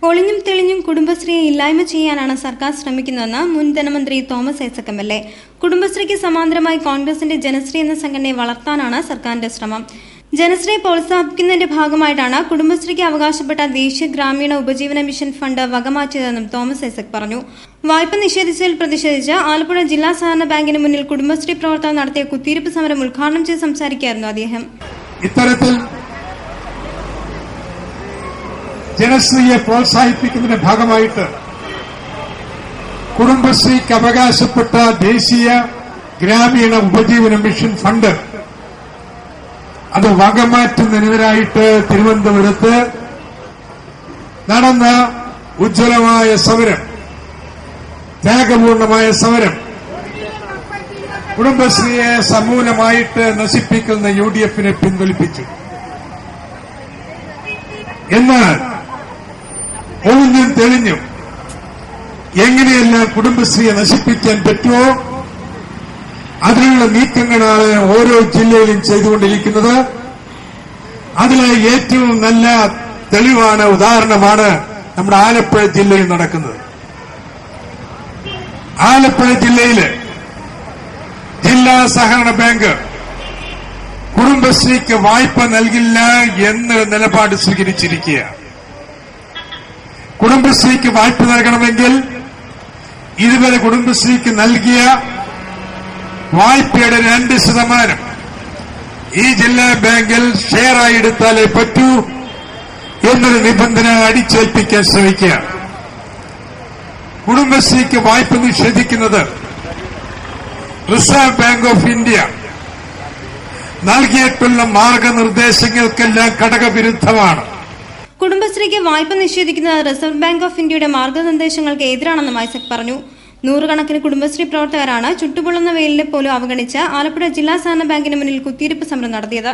ഒളിഞ്ഞും തെളിഞ്ഞും കുടുംബശ്രീയെ ഇല്ലായ്മ ചെയ്യാനാണ് സർക്കാർ ശ്രമിക്കുന്നതെന്ന് മുൻ ധനമന്ത്രി തോമസ് ഐസക് എം.എൽ.എ. കുടുംബശ്രീക്ക് സമാന്തരമായി കോൺഗ്രസിന്റെ ജനശ്രീ എന്ന സംഘടനയെ വളർത്താനാണ് സർക്കാരിന്റെ ശ്രമം. ജനശ്രീയെ പ്രോത്സാഹിപ്പിക്കുന്നതിന്റെ ഭാഗമായിട്ടാണ് കുടുംബശ്രീക്ക് അവകാശപ്പെട്ട ദേശീയ ഗ്രാമീണ ഉപജീവന മിഷൻ ഫണ്ട് വകമാറ്റിയതെന്നും തോമസ് ഐസക് പറഞ്ഞു. വായ്പ നിഷേധിച്ചതിൽ പ്രതിഷേധിച്ച് ആലപ്പുഴ ജില്ലാ സഹകരണ ബാങ്കിന് മുന്നിൽ കുടുംബശ്രീ പ്രവർത്തകർ നടത്തിയ കുത്തിയിരിപ്പ് സമരം ഉദ്ഘാടനം ചെയ്ത് സംസാരിക്കുകയായിരുന്നു അദ്ദേഹം. ഇത്തരത്തിൽ ജനശ്രീയെ പ്രോത്സാഹിപ്പിക്കുന്നതിന്റെ ഭാഗമായിട്ട് കുടുംബശ്രീക്ക് അവകാശപ്പെട്ട ദേശീയ ഗ്രാമീണ ഉപജീവന മിഷൻ ഫണ്ട് അത് വകമാറ്റുന്നതിനെതിരായിട്ട് തിരുവനന്തപുരത്ത് നടന്ന ഉജ്ജ്വലമായ സമരം, ത്യാഗപൂർണമായ സമരം കുടുംബശ്രീയെ സമൂലമായിട്ട് നശിപ്പിക്കുന്ന UDF-നെ പിൻവലിപ്പിച്ചു. എന്നാൽ ഒളിഞ്ഞും തെളിഞ്ഞും എങ്ങനെയെല്ലാം കുടുംബശ്രീയെ നശിപ്പിക്കാൻ പറ്റുമോ അതിനുള്ള നീക്കങ്ങളാണ് ഓരോ ജില്ലയിലും ചെയ്തുകൊണ്ടിരിക്കുന്നത്. അതിലെ ഏറ്റവും നല്ല തെളിവാണ്, ഉദാഹരണമാണ് നമ്മുടെ ആലപ്പുഴ ജില്ലയിൽ നടക്കുന്നത്. ആലപ്പുഴ ജില്ലയില് ജില്ലാ സഹകരണ ബാങ്ക് കുടുംബശ്രീക്ക് വായ്പ നൽകില്ല എന്ന് നിലപാട് സ്വീകരിച്ചിരിക്കുകയാണ്. കുടുംബശ്രീക്ക് വായ്പ നൽകണമെങ്കിൽ ഇതുവരെ കുടുംബശ്രീക്ക് നൽകിയ വായ്പയുടെ 2% ഈ ജില്ലാ ബാങ്കിൽ ഷെയറായി എടുത്താലേ പറ്റൂ എന്നൊരു നിബന്ധന അടിച്ചേൽപ്പിക്കാൻ ശ്രമിക്കുകയാണ്. കുടുംബശ്രീക്ക് വായ്പ നിഷേധിക്കുന്നത് റിസർവ് ബാങ്ക് ഓഫ് ഇന്ത്യ നൽകിയിട്ടുള്ള മാർഗനിർദ്ദേശങ്ങൾക്കെല്ലാം ഘടകവിരുദ്ധമാണ്. കുടുംബശ്രീക്ക് വായ്പ നിഷേധിക്കുന്നത് റിസർവ് ബാങ്ക് ഓഫ് ഇന്ത്യയുടെ മാർഗനിർദ്ദേശങ്ങൾക്ക് എതിരാണെന്നും ഐസക് പറഞ്ഞു. നൂറുകണക്കിന് കുടുംബശ്രീ പ്രവർത്തകരാണ് ചുട്ടുപൊള്ളുന്ന വെയിലിനെ പോലും അവഗണിച്ച് ആലപ്പുഴ ജില്ലാ സഹകരണ ബാങ്കിന് മുന്നിൽ കുത്തിയിരിപ്പ് സമരം നടത്തിയത്.